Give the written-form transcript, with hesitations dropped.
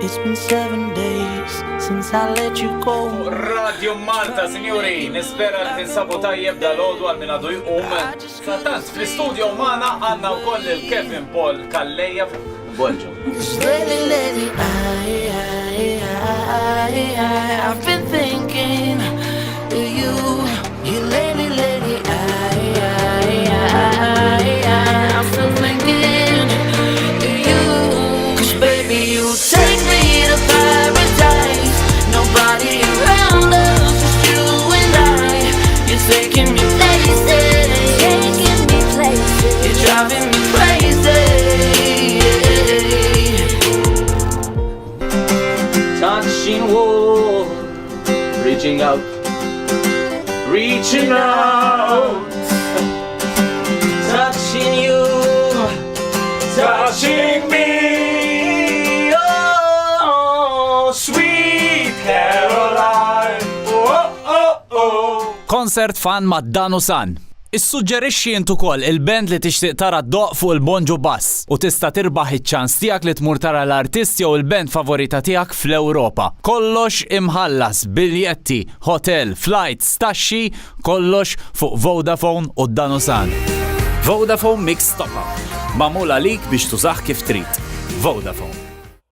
It's been 7 days since I let you go. Radio Malta, signori, nispera li tinsabu tajjeb dal-għodu għal minadu jqum. Satant, fl-studio maħna għanna u koll il-Kevin Paul Kalleja Bonġu. Lately, I've been thinking of you. You lately, I'm still thinking of you. 'Cause baby, you take me to paradise. Nobody around us, just you and I. You're taking me places, You're driving me crazy. Touching wall, reaching out, touching you, touching me, oh, sweet Caroline, oh. Konsert fan ma' Danu San. Issuġġerixxi int ukoll il-band li tixtieq tara d-doq fuq il-Bonġu Bass u tista' tirbaħ iċ-ċans tiegħek li tmur tara l-artist jew il-band favorita tiegħek fl-Ewropa. Kollox imħallas, biljetti, hotel, flights, taxxi, kollox fuq Vodafone u Danu San. Vodafone Mix Top Up. Magħmula lik biex tużaħ kif trid. Vodafone.